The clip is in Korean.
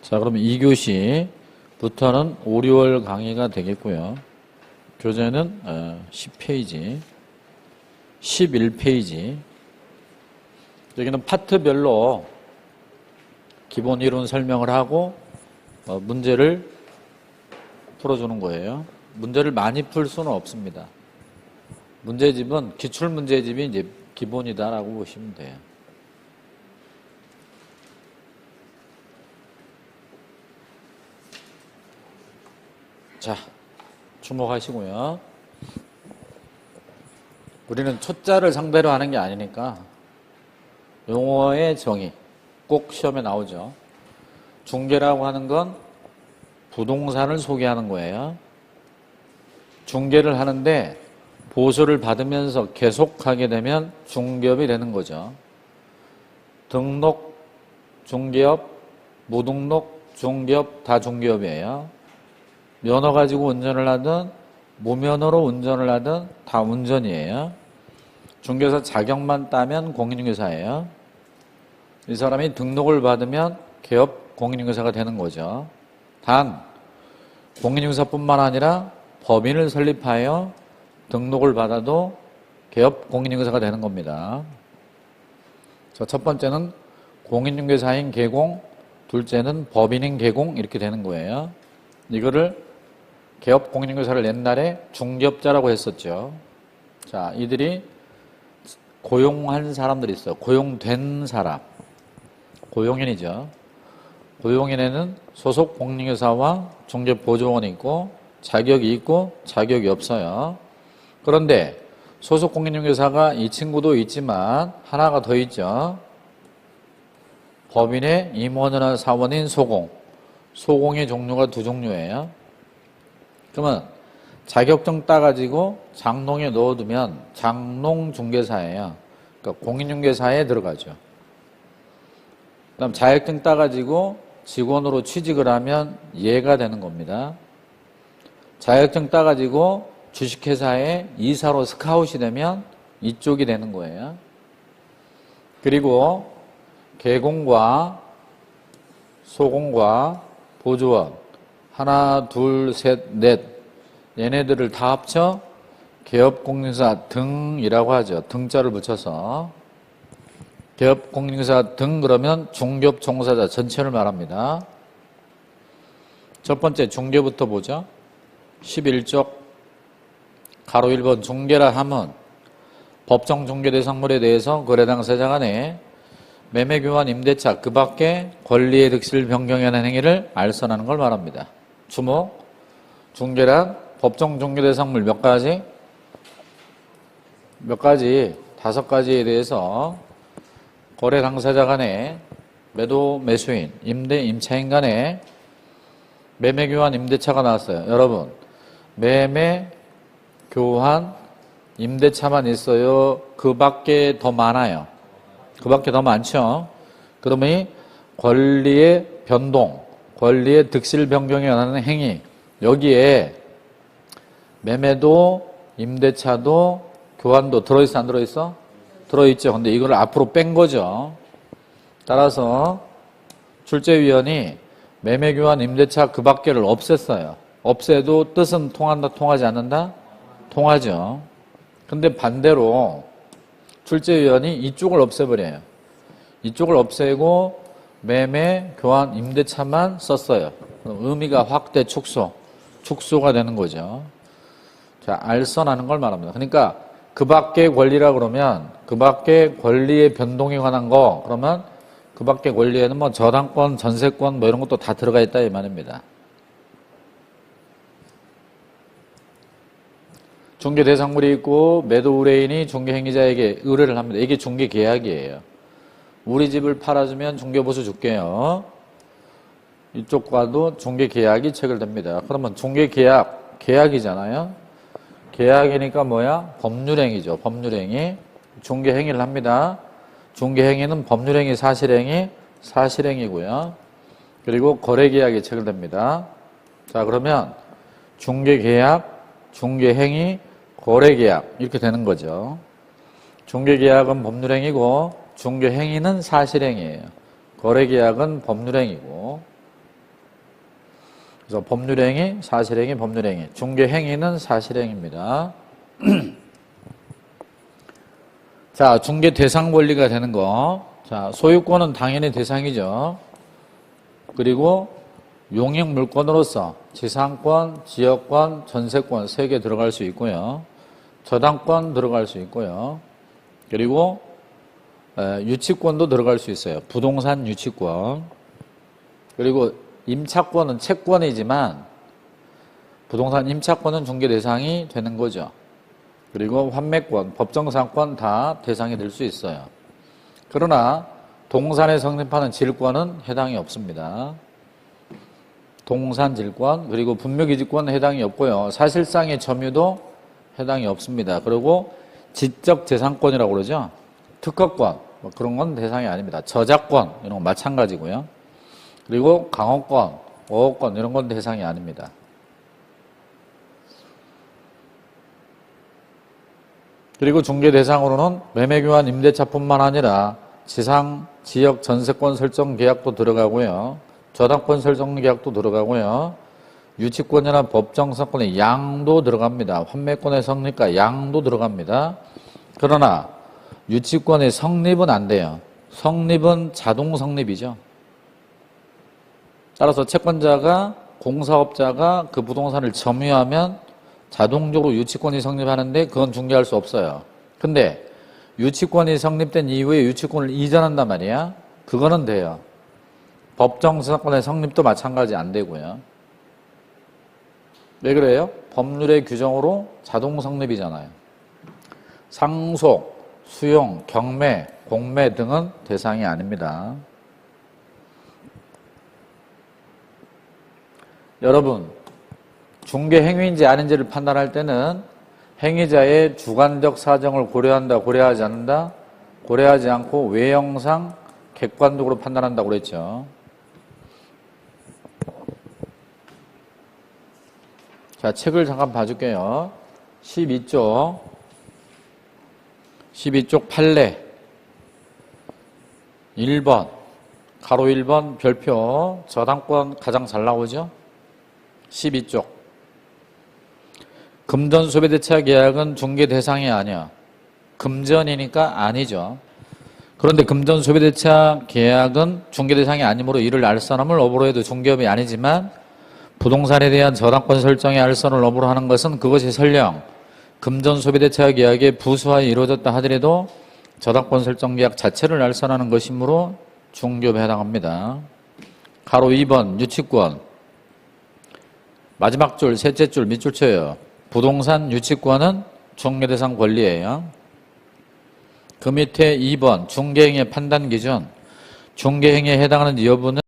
자, 그럼 2교시부터는 5, 6월 강의가 되겠고요. 교재는 10페이지, 11페이지. 여기는 파트별로 기본 이론 설명을 하고 문제를 풀어주는 거예요. 문제를 많이 풀 수는 없습니다. 문제집은 기출문제집이 이제 기본이다라고 보시면 돼요. 자, 주목하시고요. 우리는 초짜를 상대로 하는 게 아니니까 용어의 정의 꼭 시험에 나오죠. 중개라고 하는 건 부동산을 소개하는 거예요. 중개를 하는데 보수를 받으면서 계속하게 되면 중개업이 되는 거죠. 등록 중개업, 무등록 중개업 다 중개업이에요. 면허 가지고 운전을 하든 무면허로 운전을 하든 다 운전이에요. 중개사 자격만 따면 공인중개사예요. 이 사람이 등록을 받으면 개업 공인중개사가 되는 거죠. 단 공인중개사뿐만 아니라 법인을 설립하여 등록을 받아도 개업 공인중개사가 되는 겁니다. 첫 번째는 공인중개사인 개공, 둘째는 법인인 개공 이렇게 되는 거예요. 이거를 개업 공인중개사를 옛날에 중개업자라고 했었죠. 자, 이들이 고용한 사람들이 있어요. 고용된 사람. 고용인이죠. 고용인에는 소속 공인중개사와 중개보조원이 있고 자격이 있고 자격이 없어요. 그런데 소속 공인중개사가 이 친구도 있지만 하나가 더 있죠. 법인의 임원이나 사원인 소공. 소공의 종류가 두 종류예요. 그러면 자격증 따가지고 장롱에 넣어두면 장롱중개사예요. 그러니까 공인중개사에 들어가죠. 그 다음 자격증 따가지고 직원으로 취직을 하면 얘가 되는 겁니다. 자격증 따가지고 주식회사에 이사로 스카웃이 되면 이쪽이 되는 거예요. 그리고 개공과 소공과 보조원 하나, 둘, 셋, 넷 얘네들을 다 합쳐 개업공인중개사 등이라고 하죠. 등자를 붙여서 개업공인중개사 등 그러면 중개업 종사자 전체를 말합니다. 첫 번째 중개부터 보죠. 11쪽 가로 1번 중개라 함은 법정 중개 대상물에 대해서 거래 당사자 간에 매매 교환 임대차 그 밖에 권리의 득실 변경하는 행위를 알선하는 걸 말합니다. 주목. 중개란 법정 중개 대상물 몇 가지? 5가지에 대해서 거래 당사자 간에 매도 매수인, 임대 임차인 간에 매매 교환 임대차가 나왔어요. 여러분, 매매 교환 임대차만 있어요? 그 밖에 더 많아요? 그 밖에 더 많죠? 그러면 권리의 변동, 권리의 득실 변경에 관한 행위, 여기에 매매도, 임대차도, 교환도 들어있어, 안 들어있어? 들어있죠. 근데 이걸 앞으로 뺀 거죠. 따라서 출제위원이 매매, 교환, 임대차 그 밖에를 없앴어요. 없애도 뜻은 통한다, 통하지 않는다? 통하죠. 근데 반대로 출제위원이 이쪽을 없애버려요. 이쪽을 없애고 매매, 교환, 임대차만 썼어요. 그럼 의미가 확대, 축소가 되는 거죠. 자, 알선하는 걸 말합니다. 그러니까 그 밖의 권리라 그러면 그 밖의 권리의 변동에 관한 거, 그러면 그 밖의 권리에는 뭐 저당권, 전세권 뭐 이런 것도 다 들어가 있다 이 말입니다. 중개 대상물이 있고 매도 의뢰인이 중개 행위자에게 의뢰를 합니다. 이게 중개 계약이에요. 우리 집을 팔아주면 중개보수 줄게요. 이쪽과도 중개 계약이 체결됩니다. 그러면 중개 계약이잖아요. 계약이니까 뭐야? 법률행위죠. 법률행위. 중개 행위를 합니다. 중개 행위는 법률행위, 사실행위고요. 그리고 거래계약이 체결됩니다. 자, 그러면 중개계약, 중개행위, 거래계약 이렇게 되는 거죠. 중개계약은 법률행위고 중개행위는 사실행위예요. 거래계약은 법률행위고 그래서 법률행위, 사실행위, 법률행위. 중개행위는 사실행위입니다. 자, 중개 대상 권리가 되는 거. 자, 소유권은 당연히 대상이죠. 그리고 용익 물권으로서 지상권, 지역권, 전세권 3개 들어갈 수 있고요. 저당권 들어갈 수 있고요. 그리고 유치권도 들어갈 수 있어요. 부동산 유치권. 그리고 임차권은 채권이지만 부동산 임차권은 중개 대상이 되는 거죠. 그리고 환매권, 법정상권 다 대상이 될 수 있어요. 그러나 동산에 성립하는 질권은 해당이 없습니다. 동산질권 그리고 분묘기지권은 해당이 없고요. 사실상의 점유도 해당이 없습니다. 그리고 지적재산권이라고 그러죠. 특허권 뭐 그런 건 대상이 아닙니다. 저작권 이런 건 마찬가지고요. 그리고 강호권, 오호권 이런 건 대상이 아닙니다. 그리고 중개 대상으로는 매매교환 임대차뿐만 아니라 지상, 지역, 전세권 설정 계약도 들어가고요. 저당권 설정 계약도 들어가고요. 유치권이나 법정상권의 양도 들어갑니다. 환매권의 성립과 양도 들어갑니다. 그러나 유치권의 성립은 안 돼요. 성립은 자동 성립이죠. 따라서 채권자가 공사업자가 그 부동산을 점유하면 자동적으로 유치권이 성립하는데 그건 중개할 수 없어요. 근데 유치권이 성립된 이후에 유치권을 이전한단 말이야. 그거는 돼요. 법정사건의 성립도 마찬가지 안 되고요. 왜 그래요? 법률의 규정으로 자동 성립이잖아요. 상속, 수용, 경매, 공매 등은 대상이 아닙니다. 여러분, 중개 행위인지 아닌지를 판단할 때는 행위자의 주관적 사정을 고려한다, 고려하지 않는다? 고려하지 않고 외형상 객관적으로 판단한다고 그랬죠. 자, 책을 잠깐 봐줄게요. 12쪽 판례 1번 가로 1번 별표 저당권 가장 잘 나오죠. 12쪽 금전 소비대차 계약은 중개 대상이 아니야. 금전이니까 아니죠. 그런데 금전 소비대차 계약은 중개 대상이 아니므로 이를 알선함을 업으로 해도 중개업이 아니지만 부동산에 대한 저당권 설정의 알선을 업으로 하는 것은 그것이 설령 금전 소비대차 계약의 부수하에 이루어졌다 하더라도 저당권 설정 계약 자체를 알선하는 것이므로 중개업에 해당합니다. 가로 2번 유치권 마지막 줄, 셋째 줄, 밑줄 쳐요. 부동산 유치권은 중개 대상 권리예요. 그 밑에 2번 중개행위의 판단 기준 중개행위에 해당하는 여부는